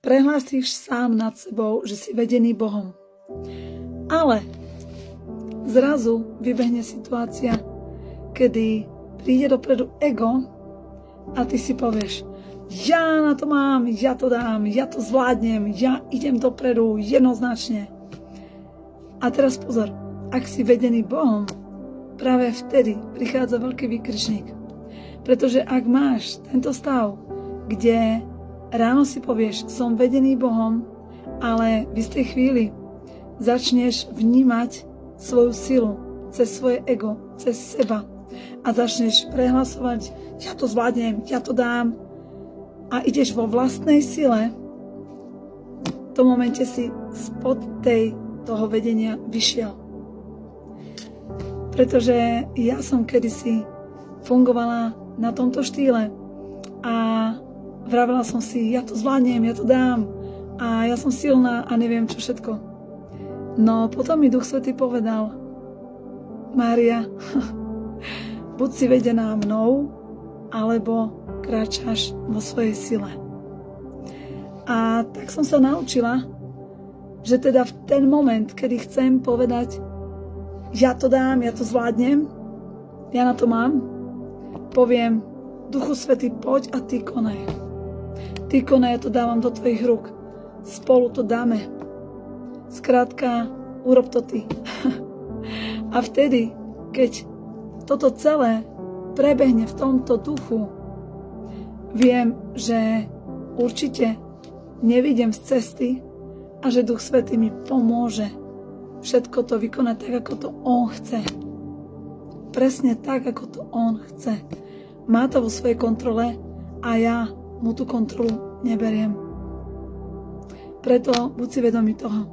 prehlásíš sám nad sebou, že si vedený Bohom. Ale zrazu vybehne situácia, kedy príde dopredu ego a ty si povieš, ja na to mám, ja to dám, ja to zvládnem, ja idem dopredu jednoznačne. A teraz pozor, ak si vedený Bohom, práve vtedy prichádza veľký výkričník. Pretože ak máš tento stav, kde ráno si povieš, som vedený Bohom, ale v istej chvíli začneš vnímať svoju silu cez svoje ego, cez seba a začneš prehlasovať, ja to zvládnem, ja to dám a ideš vo vlastnej sile, v tom momente si spod toho vedenia vyšiel. Pretože ja som kedysi fungovala na tomto štýle a vravela som si, ja to zvládnem, ja to dám a ja som silná a neviem čo všetko. No potom mi Duch Svätý povedal, Mária, buď si vedená mnou, alebo kráčaš vo svojej sile. A tak som sa naučila, že teda v ten moment, kedy chcem povedať, ja to dám, ja to zvládnem, ja na to mám, poviem, Duchu Svätý, poď a ty konaj. Ty konaj, ja to dávam do tvojich rúk. Spolu to dáme. Skrátka, urob to ty. A vtedy, keď toto celé prebehne v tomto duchu, viem, že určite nevidím z cesty a že Duch Svätý mi pomôže všetko to vykonať tak, ako to On chce. Presne tak, ako to On chce. Má to vo svojej kontrole a ja mu tú kontrolu neberiem. Preto buď si vedomý toho,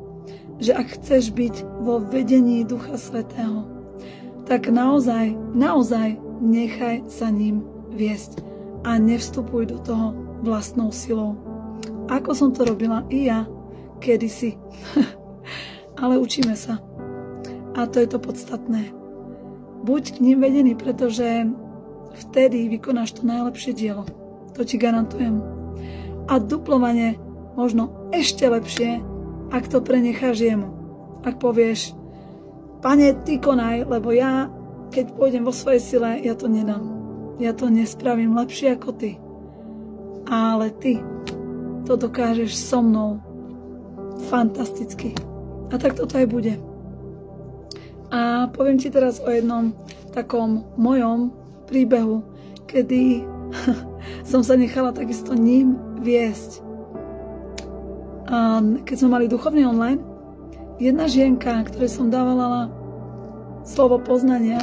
že ak chceš byť vo vedení Ducha Svätého, tak naozaj nechaj sa ním viesť a nevstupuj do toho vlastnou silou. Ako som to robila i ja kedysi. Ale učíme sa. A to je to podstatné. Buď ním vedený, pretože vtedy vykonáš to najlepšie dielo. To ti garantujem. A duplovane možno ešte lepšie, ak to prenecháš jemu. Ak povieš, Pane, ty konaj, lebo ja, keď pôjdem vo svojej sile, ja to nedám. Ja to nespravím lepšie ako ty. Ale ty to dokážeš so mnou fantasticky. A tak toto aj bude. A poviem ti teraz o jednom takom mojom príbehu, kedy som sa nechala takisto ním viesť. A keď sme mali duchovný online, jedna žienka, ktorej som dávala slovo poznania,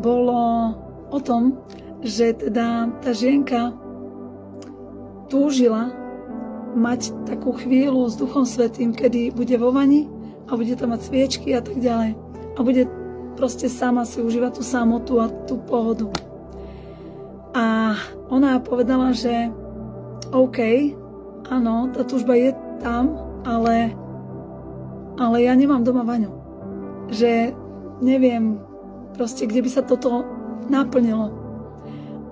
bolo o tom, že teda tá žienka túžila mať takú chvíľu s Duchom Svätým, kedy bude vo vani a bude tam mať sviečky a tak ďalej. A bude proste sama si užívať tú samotu a tú pohodu. A ona povedala, že OK, áno, tá túžba je tam, ale ja nemám doma vaňu. Že neviem proste, kde by sa toto naplnilo.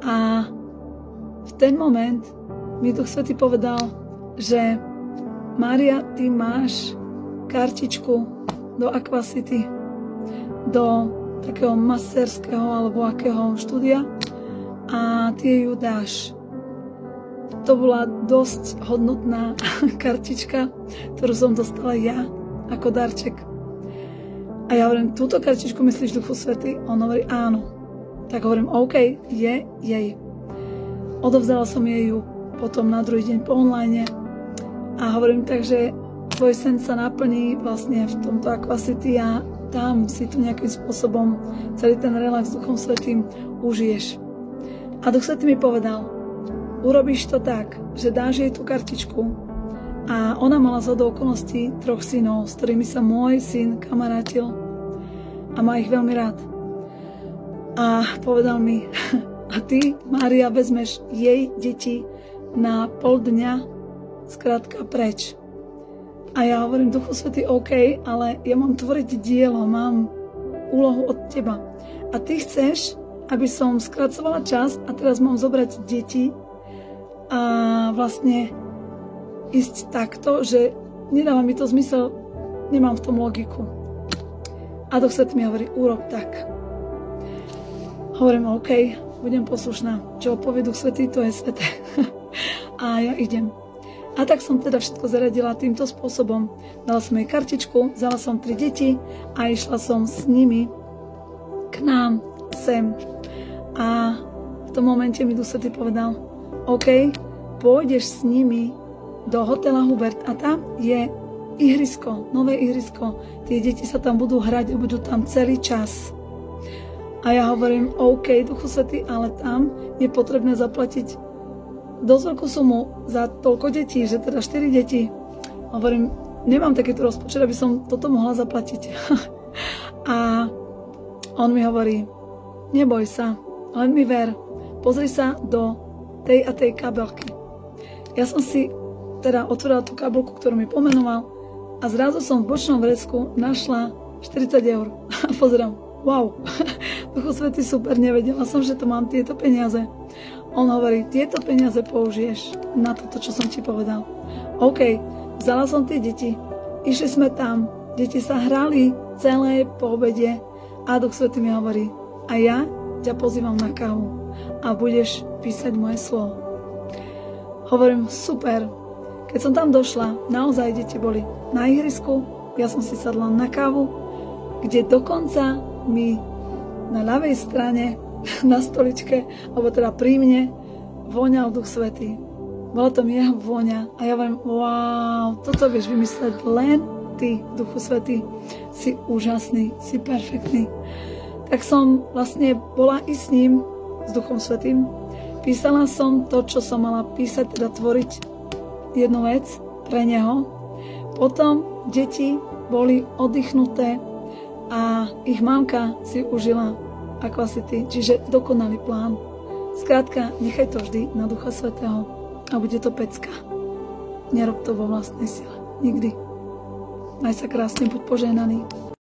A v ten moment mi Duch Svätý povedal, že Mária, ty máš kartičku do Aquacity, do takého masterského alebo akého štúdia a ty ju dáš. To bola dosť hodnotná kartička, ktorú som dostala ja ako darček. A ja hovorím, túto kartičku myslíš Duchu Svätý? On hovorí, áno. Tak hovorím, OK, je jej. Odovzdala som jej ju potom na druhý deň po online a hovorím, takže tvoj sen sa naplní vlastne v tomto Aquacity a tam si tu nejakým spôsobom celý ten relax s Duchom Svätým užiješ. A Duch Svätý mi povedal, urobíš to tak, že dáš jej tú kartičku a ona mala zhodou okolností 3 synov, s ktorými sa môj syn kamarátil a má ich veľmi rád. A povedal mi, a ty, Mária, vezmeš jej deti na pol dňa skrátka preč. A ja hovorím, Duchu Svätý, OK, ale ja mám tvoriť dielo, mám úlohu od teba. A ty chceš, aby som skracovala čas a teraz mám zobrať deti a vlastne ísť takto, že nedáva mi to zmysel, nemám v tom logiku. A Duch Svätý mi hovorí, urob tak. Hovorím, OK, budem poslušná. Čo povie Duch Svätý, to je sveté. A ja idem. A tak som teda všetko zaradila týmto spôsobom. Dala som jej kartičku, vzala som 3 deti a išla som s nimi k nám sem. A v tom momente mi Duch Svätý povedal, OK, pôjdeš s nimi do hotela Hubert a tam je ihrisko, nové ihrisko. Tie deti sa tam budú hrať a budú tam celý čas. A ja hovorím, OK, Duchu Svätý, ale tam je potrebné zaplatiť dosť veľkú sumu za toľko detí, že teda 4 deti. Hovorím, nemám takýto rozpočet, aby som toto mohla zaplatiť. A on mi hovorí, neboj sa, len mi ver, pozri sa do tej a tej kabelky. Ja som si teda otvorila tú kabelku, ktorú mi pomenoval a zrazu som v bočnom vrecku našla 40 eur. A pozerám, wow, Duchu Svätý, super, nevedela som, že to mám tieto peniaze. On hovorí, tieto peniaze použiješ na toto, čo som ti povedal. OK, vzala som tie deti, išli sme tam, deti sa hrali celé po obede a Duch Svätý mi hovorí, a ja ťa pozývam na kávu a budeš písať moje slovo. Hovorím, super. Keď som tam došla, naozaj deti boli na ihrisku, ja som si sadla na kávu, kde dokonca mi na ľavej strane na stoličke, alebo teda pri mne, voňal Duch Svätý. Bola tam jeho vôňa a ja hovorím, wow, toto vieš vymysleť len ty, Duchu Svätý. Si úžasný, si perfektný. Tak som vlastne bola i s ním, s Duchom Svätým. Písala som to, čo som mala písať, teda tvoriť jednu vec pre neho. Potom deti boli oddychnuté a ich mamka si užila ako asi ty. Čiže dokonalý plán. Skrátka, nechaj to vždy na Ducha Svätého a bude to pecka. Nerob to vo vlastnej sile. Nikdy. Maj sa krásne, buď požehnaný.